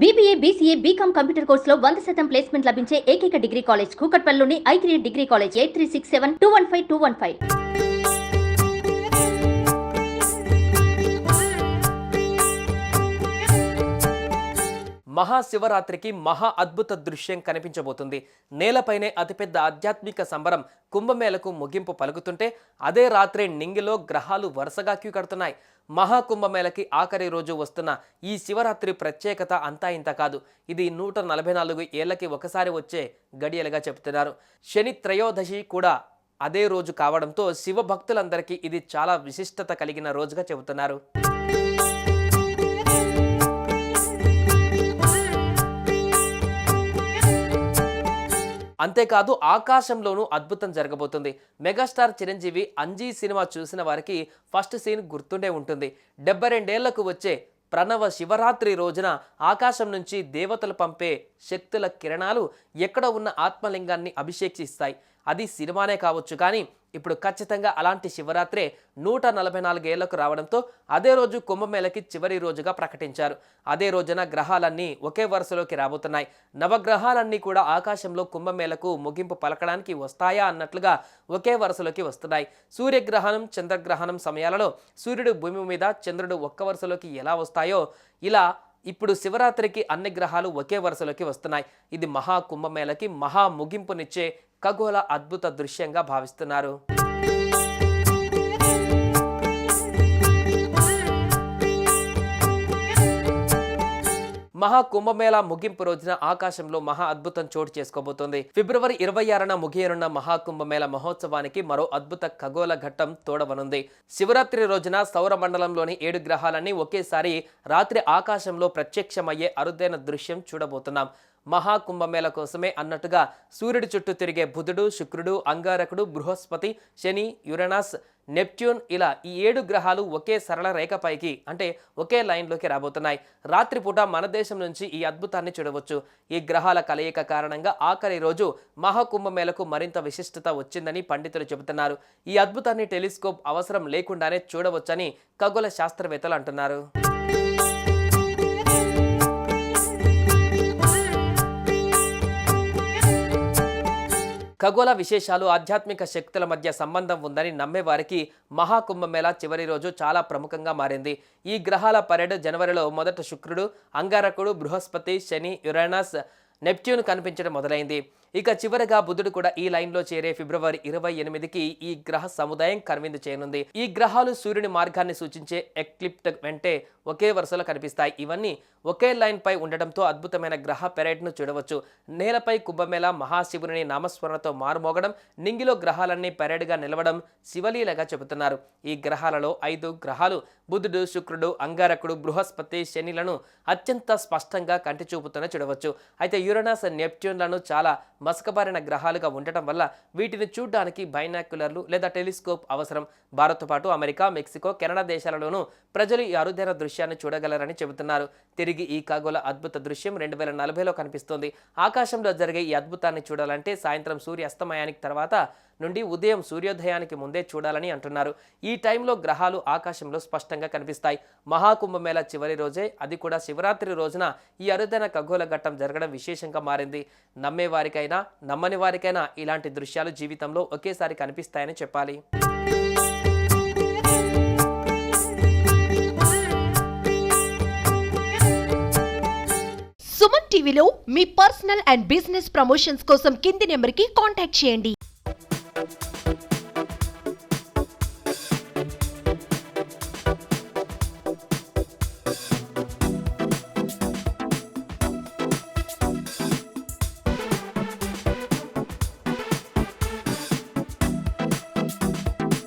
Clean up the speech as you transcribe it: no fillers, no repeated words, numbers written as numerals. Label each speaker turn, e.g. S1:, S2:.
S1: BBA, BCA, BCom computer కోర్సులో 100% placement లభించే ఏకైక డిగ్రీ కాలేజ్ కూకట్పల్లిలోని I3 డిగ్రీ కాలేజ్ 8367215215.
S2: మహాశివరాత్రికి మహా అద్భుత దృశ్యం కనిపించబోతుంది. నేలపైనే అతిపెద్ద ఆధ్యాత్మిక సంబరం కుంభమేళకు ముగింపు పలుకుతుంటే అదే రాత్రి నింగిలో గ్రహాలు వరుసగా క్యూ కడుతున్నాయి. మహాకుంభమేళకి ఆఖరి రోజు వస్తున్న ఈ శివరాత్రి ప్రత్యేకత అంతా ఇంత కాదు. ఇది 144 ఏళ్లకి ఒకసారి వచ్చే గడియలుగా చెబుతున్నారు. శని త్రయోదశి కూడా అదే రోజు కావడంతో శివ భక్తులందరికీ ఇది చాలా విశిష్టత కలిగిన రోజుగా చెబుతున్నారు. అంతేకాదు ఆకాశంలోనూ అద్భుతం జరగబోతుంది. మెగాస్టార్ చిరంజీవి అంజీ సినిమా చూసిన వారికి ఫస్ట్ సీన్ గుర్తుండే ఉంటుంది. 72 ఏళ్లకు వచ్చే ప్రణవ శివరాత్రి రోజున ఆకాశం నుంచి దేవతలు పంపే శక్తుల కిరణాలు ఎక్కడ ఉన్న ఆత్మలింగాన్ని అభిషేకిస్తాయి. అది సినిమానే కావచ్చు, కానీ ఇప్పుడు ఖచ్చితంగా అలాంటి శివరాత్రే 144 ఏళ్లకు రావడంతో అదే రోజు కుంభమేళకి చివరి రోజుగా ప్రకటించారు. అదే రోజున గ్రహాలన్నీ ఒకే వరుసలోకి రాబోతున్నాయి. నవగ్రహాలన్నీ కూడా ఆకాశంలో కుంభమేళకు ముగింపు పలకడానికి వస్తాయా అన్నట్లుగా ఒకే వరుసలోకి వస్తున్నాయి. సూర్యగ్రహణం, చంద్రగ్రహణం సమయాలలో సూర్యుడు భూమి మీద, చంద్రుడు ఒక్క వరుసలోకి ఎలా వస్తాయో ఇలా ఇప్పుడు శివరాత్రికి అన్ని గ్రహాలు ఒకే వరుసలోకి వస్తున్నాయి. ఇది మహా కుంభమేళకి మహా ముగింపునిచ్చే ఖగోళ అద్భుత దృశ్యంగా భావిస్తున్నారు. మహా కుంభమేళ ముగింపు రోజున ఆకాశంలో మహా అద్భుతం చోటు చేసుకోబోతోంది. ఫిబ్రవరి 26న ముగియనున్న మహా కుంభమేళ మహోత్సవానికి మరో అద్భుత ఖగోళ ఘట్టం తోడవనుంది. శివరాత్రి రోజున సౌర మండలంలోని 7 గ్రహాలన్నీ ఒకేసారి రాత్రి ఆకాశంలో ప్రత్యక్షమయ్యే అరుదైన దృశ్యం చూడబోతున్నాం. మహా కుంభమేళ కోసమే అన్నట్టుగా సూర్యుడి చుట్టూ తిరిగే బుధుడు, శుక్రుడు, అంగారకుడు, బృహస్పతి, శని, యురేనస్, నెప్ట్యూన్ ఇలా ఈ 7 గ్రహాలు ఒకే సరళ రేఖపైకి అంటే ఒకే లైన్లోకి రాబోతున్నాయి. రాత్రిపూట మన దేశం నుంచి ఈ అద్భుతాన్ని చూడవచ్చు. ఈ గ్రహాల కలయిక కారణంగా ఆఖరి రోజు మహాకుంభమేళకు మరింత విశిష్టత వచ్చిందని పండితులు చెబుతున్నారు. ఈ అద్భుతాన్ని టెలిస్కోప్ అవసరం లేకుండానే చూడవచ్చని ఖగోళ శాస్త్రవేత్తలు అంటున్నారు. ఖగోళ విశేషాలు, ఆధ్యాత్మిక శక్తుల మధ్య సంబంధం ఉందని నమ్మేవారికి మహాకుంభమేళ చివరి రోజు చాలా ప్రముఖంగా మారింది. ఈ గ్రహాల పరేడ్ జనవరిలో మొదట శుక్రుడు, అంగారకుడు, బృహస్పతి, శని, యురేనస్, నెప్ట్యూన్ కనిపించడం మొదలైంది. ఇక చివరిగా బుధుడు కూడా ఈ లైన్లో చేరే ఫిబ్రవరి 28కి ఈ గ్రహ సముదాయం కనువిందు చేయనుంది. ఈ గ్రహాలు సూర్యుని మార్గాన్ని సూచించే ఎక్లిప్ట్ వెంటే ఒకే వరుసలో కనిపిస్తాయి. ఇవన్నీ ఒకే లైన్ పై ఉండడంతో అద్భుతమైన గ్రహ పెరేడ్ను చూడవచ్చు. నేలపై కుంభమేళ మహాశివుని నామస్మరణతో మారుమోగడం, నింగిలో గ్రహాలన్నీ పెరేడ్గా నిలవడం శివలీలగా చెబుతున్నారు. ఈ గ్రహాలలో 5 గ్రహాలు బుధుడు, శుక్రుడు, అంగారకుడు, బృహస్పతి, శనిలను అత్యంత స్పష్టంగా కంటి చూపుతూనే చూడవచ్చు. అయితే యురేనస్, నెప్ట్యూన్లను చాలా మసకబారిన గ్రహాలుగా ఉండటం వల్ల వీటిని చూడడానికి బైనాక్యులర్లు లేదా టెలిస్కోప్ అవసరం. భారత్తో పాటు అమెరికా, మెక్సికో, కెనడా దేశాలలోనూ ప్రజలు ఈ అరుదైన దృశ్యాన్ని చూడగలరని చెబుతున్నారు. తిరిగి ఈ ఖగోళ అద్భుత దృశ్యం 2040లో కనిపిస్తోంది. ఆకాశంలో జరిగే ఈ అద్భుతాన్ని చూడాలంటే సాయంత్రం సూర్య అస్తమయానికి తర్వాత నుండి ఉదయం సూర్యోదయానికి ముందే చూడాలని అంటున్నారు. ఈ టైంలో గ్రహాలు ఆకాశంలో స్పష్టంగా కనిపిస్తాయి. మహాకుంభమేళ చివరి రోజే, అది కూడా శివరాత్రి రోజున ఈ అరుదైన ఖగోళ ఘట్టం జరగడం విశేషంగా మారింది. నమ్మే వారికైనా నమ్మని వారికైనా ఇలాంటి దృశ్యాలు జీవితంలో ఒకేసారి కనిపిస్తాయని చెప్పాలి.
S3: సుమన్ టీవీలో మీ పర్సనల్ అండ్ బిజినెస్ ప్రమోషన్స్ కోసం కింది నెంబర్కి కాంటాక్ట్ చేయండి.